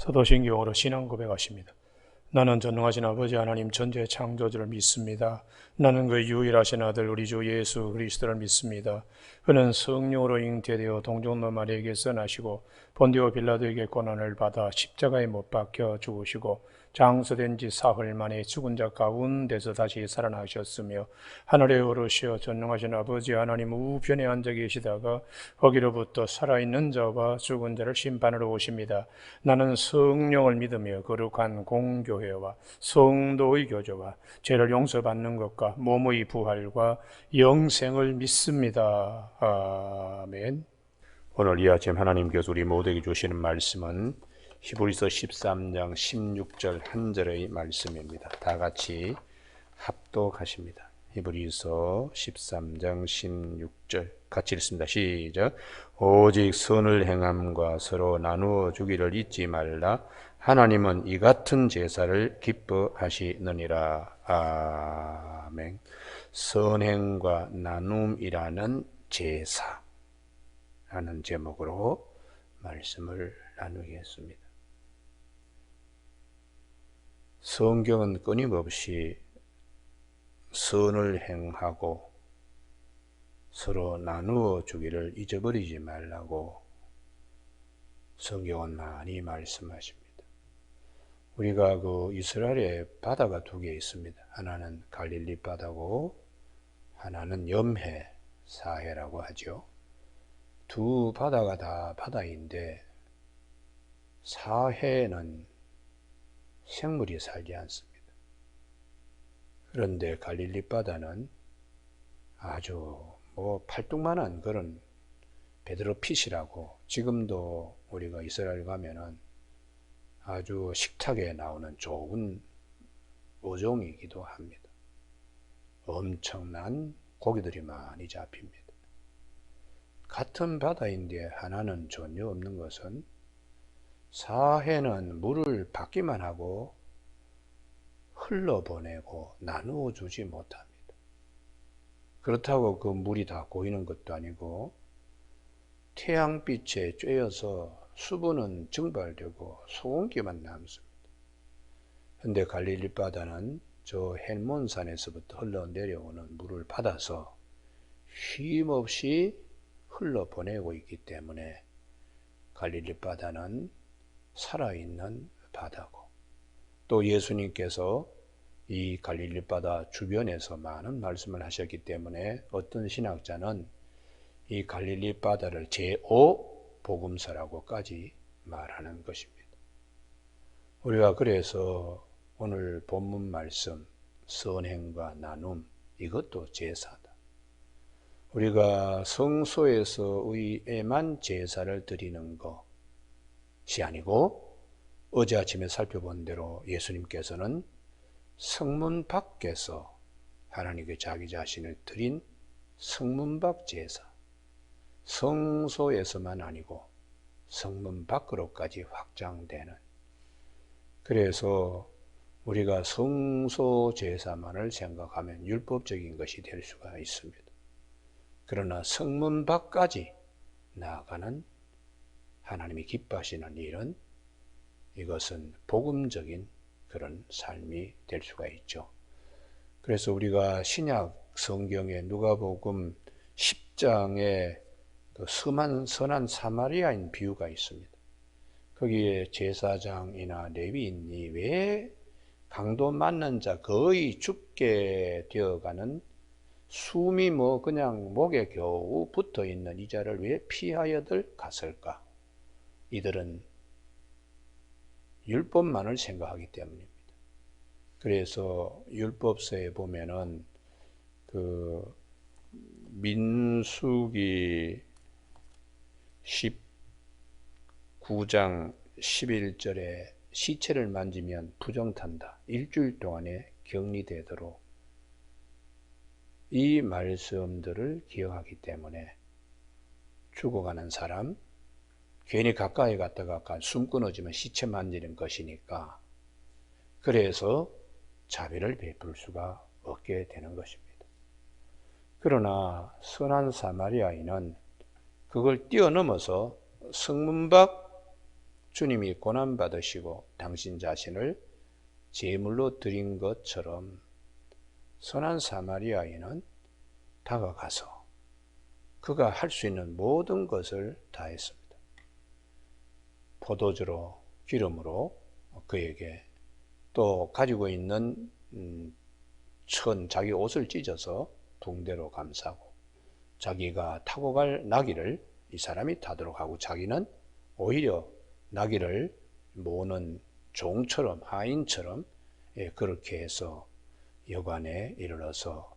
사도신경으로 신앙 고백하십니다. 나는 전능하신 아버지 하나님 전지의 창조주를 믿습니다. 나는 그 유일하신 아들 우리 주 예수 그리스도를 믿습니다. 그는 성령으로 잉태되어 동정노 마리아에게서 나시고 본디오 빌라도에게 고난을 받아 십자가에 못 박혀 죽으시고 장사된 지 사흘 만에 죽은 자 가운데서 다시 살아나셨으며 하늘에 오르시어 전능하신 아버지 하나님 우편에 앉아 계시다가 거기로부터 살아있는 자와 죽은 자를 심판하러 오십니다. 나는 성령을 믿으며 거룩한 공교회와 성도의 교제와 죄를 용서받는 것과 몸의 부활과 영생을 믿습니다. 아멘. 오늘 이 아침 하나님께서 우리 모두에게 주시는 말씀은 히브리서 13장 16절 한 절의 말씀입니다. 다 같이 합독하십니다. 히브리서 13장 16절 같이 읽습니다. 시작. 오직 선을 행함과 서로 나누어 주기를 잊지 말라. 하나님은 이 같은 제사를 기뻐하시느니라. 아멘. 선행과 나눔이라는 제사라는 제목으로 말씀을 나누겠습니다. 성경은 끊임없이 선을 행하고 서로 나누어 주기를 잊어버리지 말라고 성경은 많이 말씀하십니다. 우리가 그 이스라엘에 바다가 두 개 있습니다. 하나는 갈릴리 바다고 하나는 염해, 사해라고 하죠. 두 바다가 다 바다인데 사해는 생물이 살지 않습니다. 그런데 갈릴리 바다는 아주 팔뚝만한 그런 베드로핏이라고 지금도 우리가 이스라엘 가면은 아주 식탁에 나오는 좋은 어종이기도 합니다. 엄청난 고기들이 많이 잡힙니다. 같은 바다인데 하나는 전혀 없는 것은 사해는 물을 받기만 하고 흘러보내고 나누어 주지 못합니다. 그렇다고 그 물이 다 고이는 것도 아니고 태양빛에 쬐어서 수분은 증발되고 소금기만 남습니다. 그런데 갈릴리 바다는 저 헬몬산에서부터 흘러내려오는 물을 받아서 쉼없이 흘러보내고 있기 때문에 갈릴리 바다는 살아있는 바다고, 또 예수님께서 이 갈릴리 바다 주변에서 많은 말씀을 하셨기 때문에 어떤 신학자는 이 갈릴리 바다를 제5복음서라고까지 말하는 것입니다. 우리가 그래서 오늘 본문 말씀 선행과 나눔, 이것도 제사다. 우리가 성소에서의에만 제사를 드리는 것이 아니고 어제 아침에 살펴본 대로 예수님께서는 성문 밖에서 하나님께 자기 자신을 드린 성문 밖 제사, 성소에서만 아니고 성문 밖으로까지 확장되는, 그래서 우리가 성소 제사만을 생각하면 율법적인 것이 될 수가 있습니다. 그러나 성문 밖까지 나아가는 하나님이 기뻐하시는 일은, 이것은 복음적인 그런 삶이 될 수가 있죠. 그래서 우리가 신약 성경의 누가복음 10장에 그 선한 사마리아인 비유가 있습니다. 거기에 제사장이나 레위인이 왜 강도 맞는 자 거의 죽게 되어가는 숨이 그냥 목에 겨우 붙어 있는 이 자를 왜 피하여들 갔을까? 이들은 율법만을 생각하기 때문입니다. 그래서 율법서에 보면은 그 민수기 19장 11절에 시체를 만지면 부정탄다. 일주일 동안에 격리되도록, 이 말씀들을 기억하기 때문에 죽어가는 사람, 괜히 가까이 갔다가 숨 끊어지면 시체 만지는 것이니까, 그래서 자비를 베풀 수가 없게 되는 것입니다. 그러나 선한 사마리아인은 그걸 뛰어넘어서 성문 밖 주님이 고난받으시고 당신 자신을 제물로 드린 것처럼 선한 사마리아인은 다가가서 그가 할 수 있는 모든 것을 다했습니다. 포도주로 기름으로 그에게, 또 가지고 있는 자기 옷을 찢어서 붕대로 감싸고, 자기가 타고 갈 나귀를 이 사람이 타도록 하고, 자기는 오히려 나귀를 모는 종처럼, 하인처럼 그렇게 해서 여관에 이르러서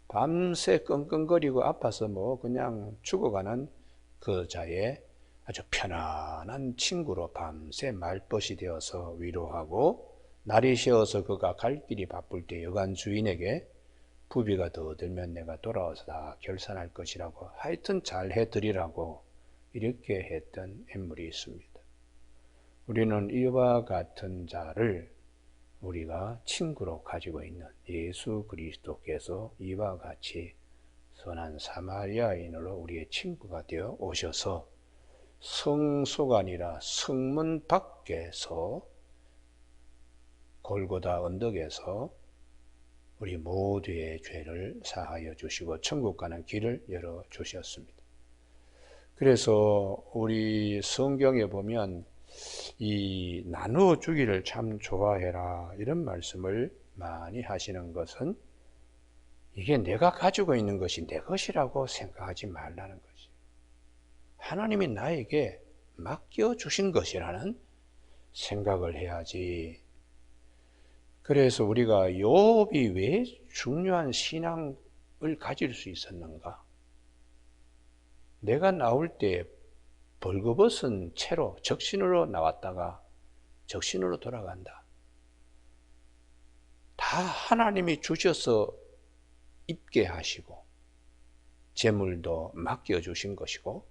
밤새 끙끙거리고 아파서 그냥 죽어가는 그 자의 아주 편안한 친구로 밤새 말벗이 되어서 위로하고, 날이 새어서 그가 갈 길이 바쁠 때 여관 주인에게 부비가 더 들면 내가 돌아와서 다 결산할 것이라고, 하여튼 잘 해드리라고 이렇게 했던 인물이 있습니다. 우리는 이와 같은 자를 우리가 친구로 가지고 있는 예수 그리스도께서 이와 같이 선한 사마리아인으로 우리의 친구가 되어 오셔서 성소가 아니라 성문 밖에서 골고다 언덕에서 우리 모두의 죄를 사하여 주시고 천국 가는 길을 열어 주셨습니다. 그래서 우리 성경에 보면 이 나누어 주기를 참 좋아해라 이런 말씀을 많이 하시는 것은, 이게 내가 가지고 있는 것이 내 것이라고 생각하지 말라는 것이, 하나님이 나에게 맡겨주신 것이라는 생각을 해야지. 그래서 우리가 욥이 왜 중요한 신앙을 가질 수 있었는가? 내가 나올 때 벌거벗은 채로 적신으로 나왔다가 적신으로 돌아간다. 다 하나님이 주셔서 입게 하시고 재물도 맡겨주신 것이고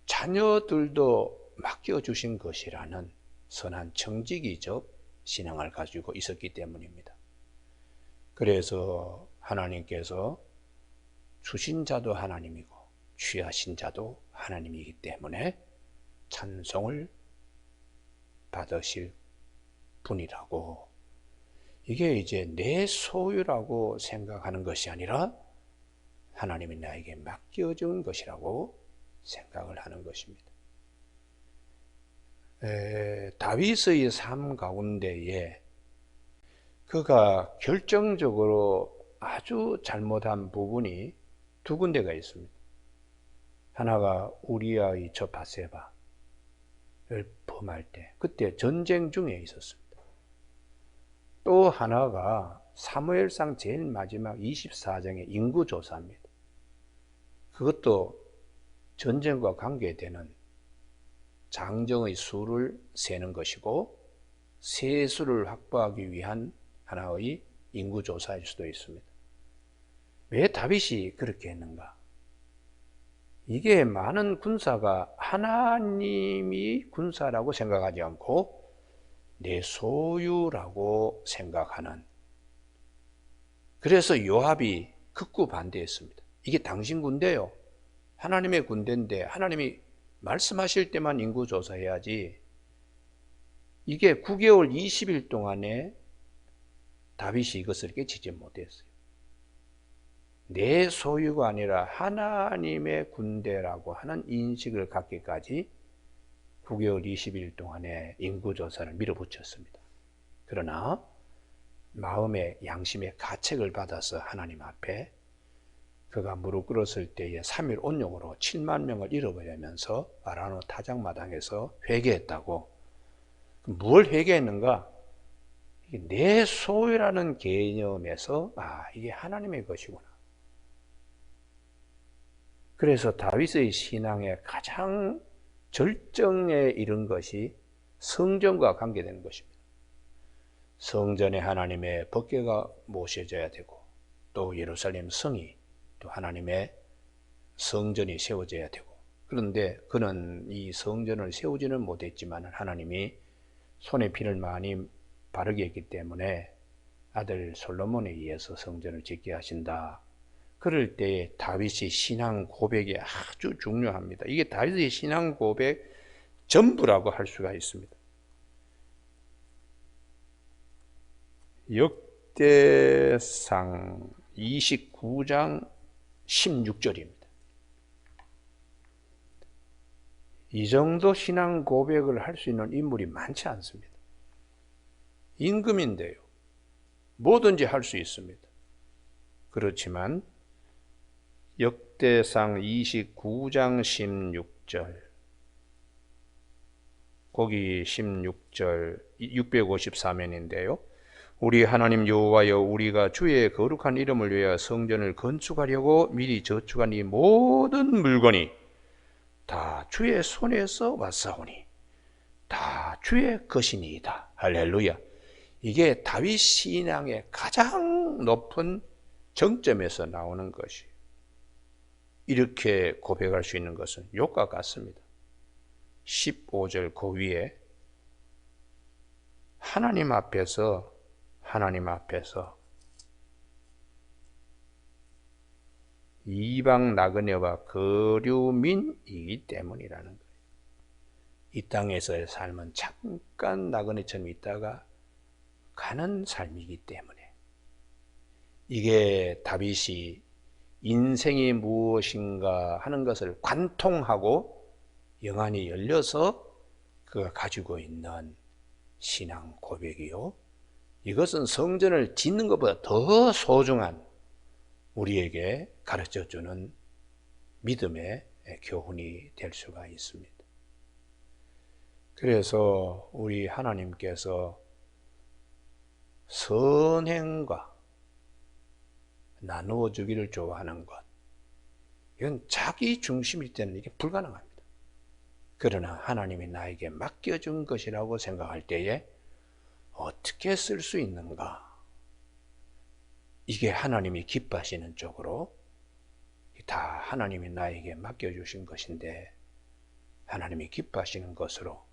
자녀들도 맡겨주신 것이라는 선한 청지기적 신앙을 가지고 있었기 때문입니다. 그래서 하나님께서 주신 자도 하나님이고 취하신 자도 하나님이기 때문에 찬송을 받으실 분이라고, 이게 이제 내 소유라고 생각하는 것이 아니라 하나님이 나에게 맡겨준 것이라고 생각을 하는 것입니다. 다윗의 삶 가운데에 그가 결정적으로 아주 잘못한 부분이 두 군데가 있습니다. 하나가 우리아의 저 밧세바를 범할 때, 그때 전쟁 중에 있었습니다. 또 하나가 사무엘상 제일 마지막 24장의 인구조사입니다. 그것도 전쟁과 관계되는 장정의 수를 세는 것이고 세수를 확보하기 위한 하나의 인구조사일 수도 있습니다. 왜 다윗이 그렇게 했는가? 이게 많은 군사가 하나님이 군사라고 생각하지 않고 내 소유라고 생각하는, 그래서 요압이 극구 반대했습니다. 이게 당신 군대요, 하나님의 군대인데 하나님이 말씀하실 때만 인구조사해야지. 이게 9개월 20일 동안에 다윗이 이것을 깨치지 못했어요. 내 소유가 아니라 하나님의 군대라고 하는 인식을 갖기까지 9개월 20일 동안에 인구조사를 밀어붙였습니다. 그러나 마음의 양심의 가책을 받아서 하나님 앞에 그가 무릎 꿇었을 때에 3일 온용으로 7만 명을 잃어버리면서 아라노 타작마당에서 회개했다고. 뭘 회개했는가? 내 소유라는 개념에서 이게 하나님의 것이구나. 그래서 다윗의 신앙의 가장 절정에 이른 것이 성전과 관계되는 것입니다. 성전에 하나님의 법궤가 모셔져야 되고, 또 예루살렘 성이, 또 하나님의 성전이 세워져야 되고, 그런데 그는 이 성전을 세우지는 못했지만 하나님이 손에 피를 많이 바르게 했기 때문에 아들 솔로몬에 의해서 성전을 짓게 하신다. 그럴 때에 다윗의 신앙 고백이 아주 중요합니다. 이게 다윗의 신앙 고백 전부라고 할 수가 있습니다. 역대상 29장 16절입니다. 이 정도 신앙 고백을 할 수 있는 인물이 많지 않습니다. 임금인데요. 뭐든지 할 수 있습니다. 그렇지만 역대상 29장 16절, 거기 16절 654면인데요. 우리 하나님 여호와여, 우리가 주의 거룩한 이름을 위하여 성전을 건축하려고 미리 저축한 이 모든 물건이 다 주의 손에서 왔사오니 다 주의 것이니이다. 할렐루야. 이게 다윗 신앙의 가장 높은 정점에서 나오는 것이, 이렇게 고백할 수 있는 것은 욕과 같습니다. 15절 그 위에 하나님 앞에서 이방 나그네와 거류민이기 때문이라는 거예요. 이 땅에서의 삶은 잠깐 나그네처럼 있다가 가는 삶이기 때문에, 이게 다윗이 인생이 무엇인가 하는 것을 관통하고 영안이 열려서 그가 가지고 있는 신앙 고백이요, 이것은 성전을 짓는 것보다 더 소중한 우리에게 가르쳐주는 믿음의 교훈이 될 수가 있습니다. 그래서 우리 하나님께서 선행과 나누어 주기를 좋아하는 것, 이건 자기 중심일 때는 이게 불가능합니다. 그러나 하나님이 나에게 맡겨준 것이라고 생각할 때에 어떻게 쓸 수 있는가, 이게 하나님이 기뻐하시는 쪽으로, 다 하나님이 나에게 맡겨주신 것인데 하나님이 기뻐하시는 것으로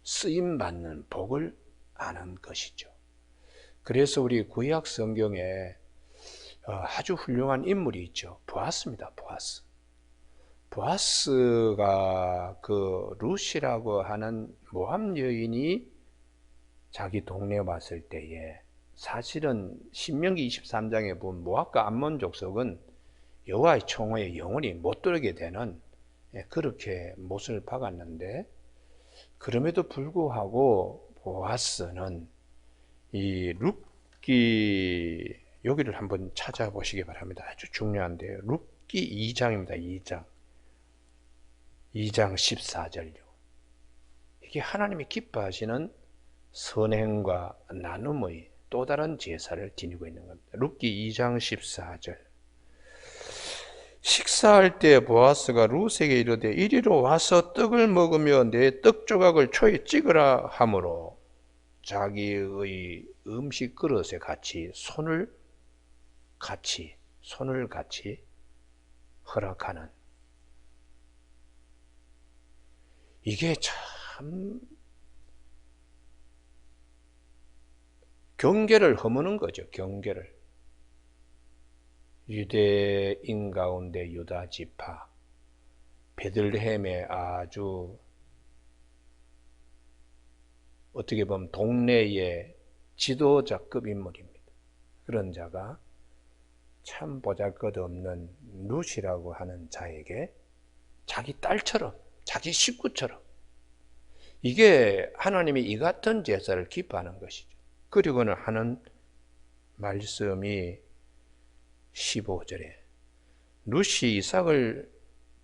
쓰임받는 복을 아는 것이죠. 그래서 우리 구약 성경에 아주 훌륭한 인물이 있죠. 보아스입니다. 보아스가 그 룻이라고 하는 모압 여인이 자기 동네에 왔을 때에, 사실은 신명기 23장에 보면 모압과 암몬 족속은 여호와의 총회에 영원히 못 들어오게 되는, 그렇게 못을 박았는데, 그럼에도 불구하고 보아스는 이 룻기, 여기를 한번 찾아보시기 바랍니다. 아주 중요한데요. 룻기 2장입니다. 2장 14절요. 이게 하나님이 기뻐하시는 선행과 나눔의 또 다른 제사를 지니고 있는 겁니다. 룻기 2장 14절. 식사할 때 보아스가 룻에게 이르되 이리로 와서 떡을 먹으며 내 떡 조각을 초에 찍으라 하므로 자기의 음식 그릇에 손을 같이 허락하는, 이게 참 경계를 허무는 거죠. 경계를. 유대인 가운데 유다 지파, 베들레헴의 아주 어떻게 보면 동네의 지도자급 인물입니다. 그런 자가 참 보잘것없는 룻이라고 하는 자에게 자기 딸처럼, 자기 식구처럼, 이게 하나님이 이 같은 제사를 기뻐하는 것이죠. 그리고는 하는 말씀이 15절에 룻이 이삭을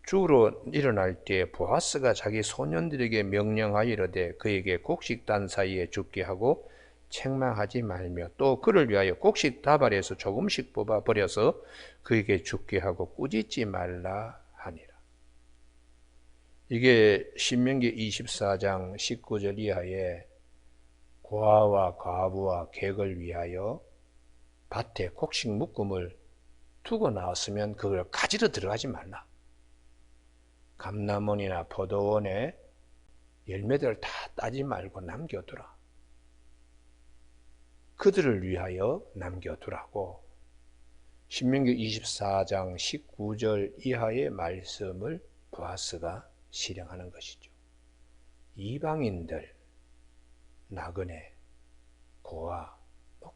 주로 일어날 때 보아스가 자기 소년들에게 명령하여 이르되 그에게 곡식단 사이에 죽게 하고 책망하지 말며 또 그를 위하여 곡식 다발에서 조금씩 뽑아 버려서 그에게 죽게 하고 꾸짖지 말라 하니라. 이게 신명기 24장 19절 이하에 고아와 과부와 객을 위하여 밭에 곡식 묶음을 두고 나왔으면 그걸 가지러 들어가지 말라. 감람원이나 포도원에 열매들을 다 따지 말고 남겨두라. 그들을 위하여 남겨두라고 신명기 24장 19절 이하의 말씀을 보아스가 실행하는 것이죠. 이방인들, 나그네, 고아,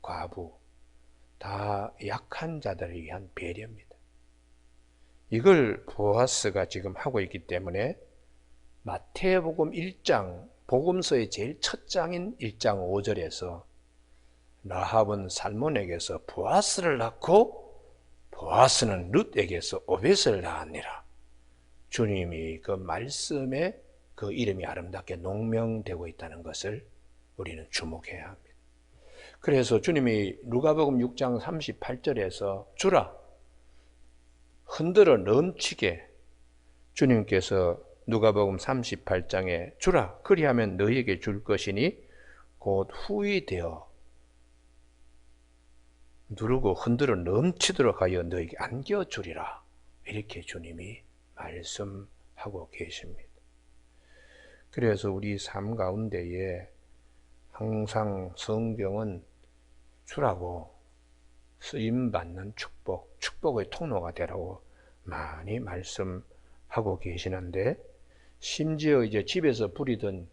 과부, 다 약한 자들을 위한 배려입니다. 이걸 보아스가 지금 하고 있기 때문에 마태복음 1장, 복음서의 제일 첫 장인 1장 5절에서 라합은 살몬에게서 보아스를 낳고 보아스는 룻에게서 오벳을 낳았니라. 주님이 그 말씀에 그 이름이 아름답게 농명되고 있다는 것을 우리는 주목해야 합니다. 그래서 주님이 누가복음 6장 38절에서 주라, 흔들어 넘치게, 주님께서 누가복음 38장에 주라, 그리하면 너희에게 줄 것이니 곧 후히 되어 누르고 흔들어 넘치도록 하여 너희에게 안겨주리라. 이렇게 주님이 말씀하고 계십니다. 그래서 우리 삶 가운데에 항상 성경은 주라고 쓰임받는 축복, 축복의 통로가 되라고 많이 말씀하고 계시는데, 심지어 이제 집에서 부리던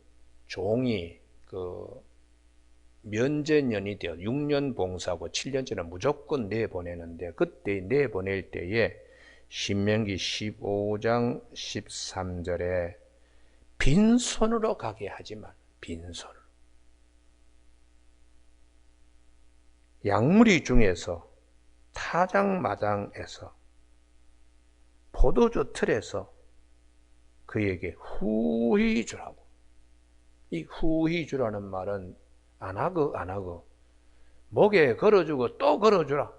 종이 면제년이 되어 6년 봉사하고 7년째는 무조건 내보내는데, 그때 내보낼 때에 신명기 15장 13절에 빈손으로 가게 하지 말, 빈손으로. 양무리 중에서, 타작마당에서, 포도주 틀에서 그에게 후히 주라고. 이 후히 주라는 말은 안 하고 목에 걸어주고 또 걸어주라.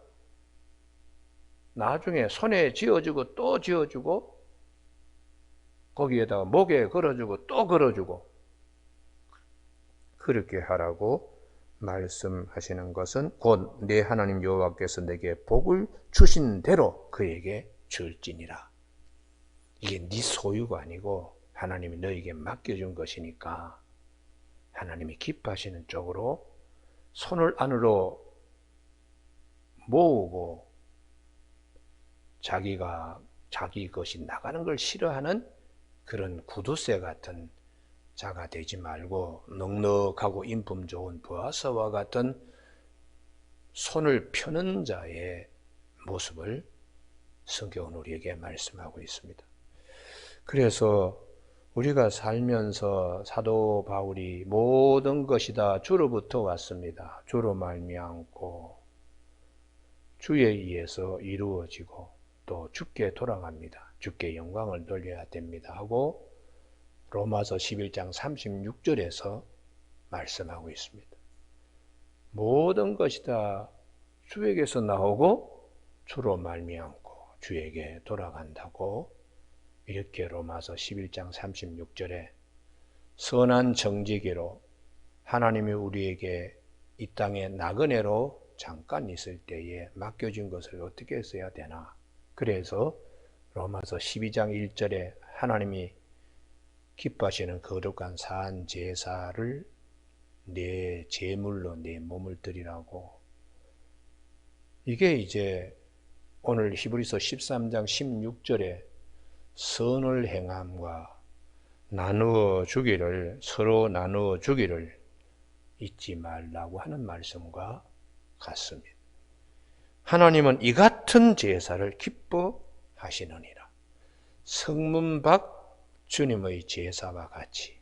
나중에 손에 쥐어주고 또 쥐어주고 거기에다가 목에 걸어주고 또 걸어주고 그렇게 하라고 말씀하시는 것은 곧 내 하나님 여호와께서 내게 복을 주신 대로 그에게 줄지니라. 이게 네 소유가 아니고 하나님이 너에게 맡겨준 것이니까 하나님이 기뻐하시는 쪽으로 손을 안으로 모으고 자기 것이 나가는 걸 싫어하는 그런 구두쇠 같은 자가 되지 말고 넉넉하고 인품 좋은 보아스와 같은 손을 펴는 자의 모습을 성경은 우리에게 말씀하고 있습니다. 그래서 우리가 살면서 사도 바울이 모든 것이 다 주로부터 왔습니다. 주로 말미암고 주에 의해서 이루어지고 또 주께 돌아갑니다. 주께 영광을 돌려야 됩니다 하고 로마서 11장 36절에서 말씀하고 있습니다. 모든 것이 다 주에게서 나오고 주로 말미암고 주에게 돌아간다고 이렇게 로마서 11장 36절에 선한 정직으로 하나님이 우리에게 이 땅에 나그네로 잠깐 있을 때에 맡겨진 것을 어떻게 써야 되나. 그래서 로마서 12장 1절에 하나님이 기뻐하시는 거룩한 산 제사를 내 제물로 내 몸을 드리라고. 이게 이제 오늘 히브리서 13장 16절에 선을 행함과 나누어 주기를, 서로 나누어 주기를 잊지 말라고 하는 말씀과 같습니다. 하나님은 이 같은 제사를 기뻐하시느니라. 성문 밖 주님의 제사와 같이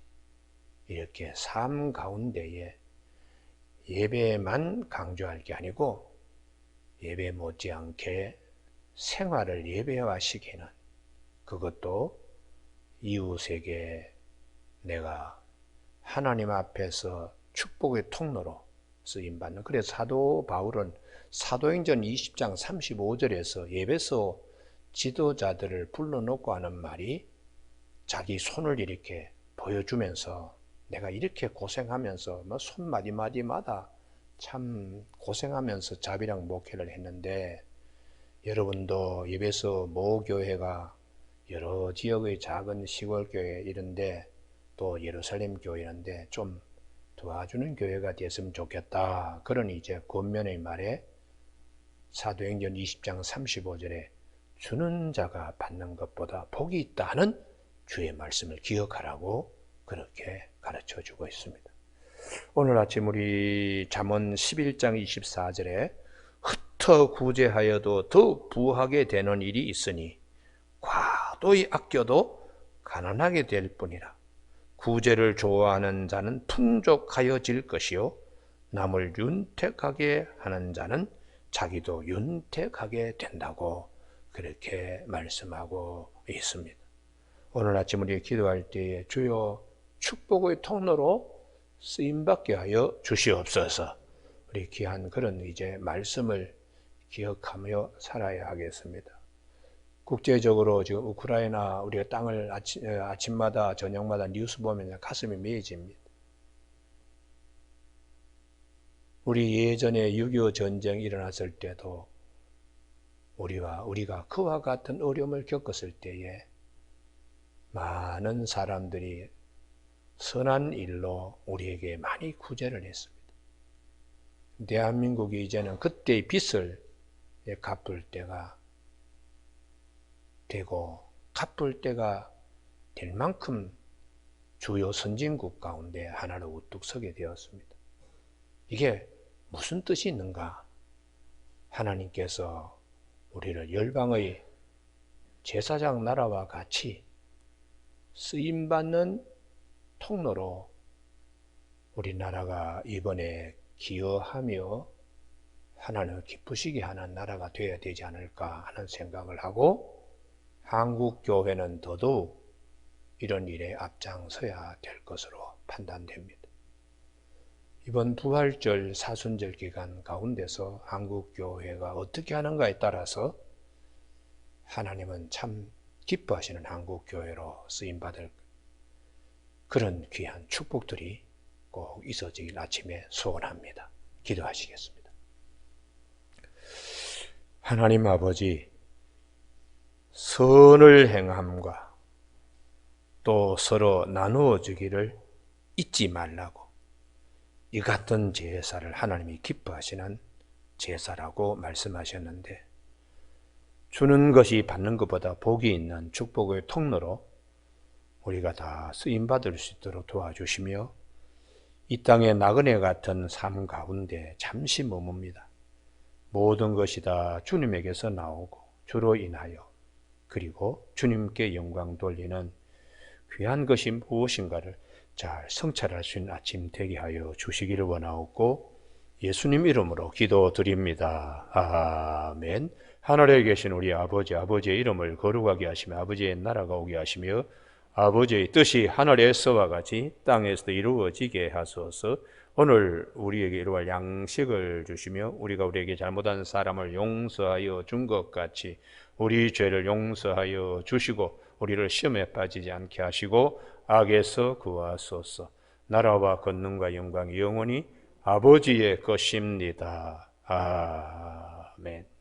이렇게 삶 가운데에 예배만 강조할 게 아니고 예배 못지않게 생활을 예배화시키는, 그것도 이웃에게 내가 하나님 앞에서 축복의 통로로 쓰임받는. 그래서 사도 바울은 사도행전 20장 35절에서 예배소 지도자들을 불러놓고 하는 말이 자기 손을 이렇게 보여주면서 내가 이렇게 고생하면서 손마디마디마다 참 고생하면서 자비랑 목회를 했는데, 여러분도 예배소 모교회가 여러 지역의 작은 시골 교회 이런데 또 예루살렘 교회 이런데 좀 도와주는 교회가 됐으면 좋겠다. 그러니 이제 권면의 말에 사도행전 20장 35절에 주는 자가 받는 것보다 복이 있다는 주의 말씀을 기억하라고 그렇게 가르쳐주고 있습니다. 오늘 아침 우리 잠언 11장 24절에 흩어 구제하여도 더 부하게 되는 일이 있으니 과도히 아껴도 가난하게 될 뿐이라. 구제를 좋아하는 자는 풍족하여질 것이요 남을 윤택하게 하는 자는 자기도 윤택하게 된다고 그렇게 말씀하고 있습니다. 오늘 아침 우리 기도할 때에 주여 축복의 통로로 쓰임받게 하여 주시옵소서. 우리 귀한 그런 이제 말씀을 기억하며 살아야 하겠습니다. 국제적으로 지금 우크라이나 우리가 땅을 아침마다 저녁마다 뉴스 보면 가슴이 메어집니다. 우리 예전에 6.25 전쟁이 일어났을 때도 우리가 그와 같은 어려움을 겪었을 때에 많은 사람들이 선한 일로 우리에게 많이 구제를 했습니다. 대한민국이 이제는 그때의 빚을 갚을 때가 되고 갚을 때가 될 만큼 주요 선진국 가운데 하나로 우뚝 서게 되었습니다. 이게 무슨 뜻이 있는가? 하나님께서 우리를 열방의 제사장 나라와 같이 쓰임받는 통로로 우리나라가 이번에 기여하며 하나님을 기쁘시게 하는 나라가 되어야 되지 않을까 하는 생각을 하고 한국교회는 더더욱 이런 일에 앞장서야 될 것으로 판단됩니다. 이번 부활절 사순절 기간 가운데서 한국교회가 어떻게 하는가에 따라서 하나님은 참 기뻐하시는 한국교회로 쓰임받을 그런 귀한 축복들이 꼭 있어지길 아침에 소원합니다. 기도하시겠습니다. 하나님 아버지, 선을 행함과 또 서로 나누어 주기를 잊지 말라고 이 같은 제사를 하나님이 기뻐하시는 제사라고 말씀하셨는데 주는 것이 받는 것보다 복이 있는 축복의 통로로 우리가 다 쓰임받을 수 있도록 도와주시며 이 땅의 나그네 같은 삶 가운데 잠시 머뭅니다. 모든 것이 다 주님에게서 나오고 주로 인하여 그리고 주님께 영광 돌리는 귀한 것이 무엇인가를 잘 성찰할 수 있는 아침 되게 하여 주시기를 원하옵고 예수님 이름으로 기도드립니다. 아멘. 하늘에 계신 우리 아버지의 이름을 거룩하게 하시며 아버지의 나라가 오게 하시며 아버지의 뜻이 하늘에서와 같이 땅에서도 이루어지게 하소서. 오늘 우리에게 이루어질 양식을 주시며 우리가 우리에게 잘못한 사람을 용서하여 준 것 같이 우리 죄를 용서하여 주시고 우리를 시험에 빠지지 않게 하시고 악에서 구하소서. 나라와 권능과 영광이 영원히 아버지의 것입니다. 아멘.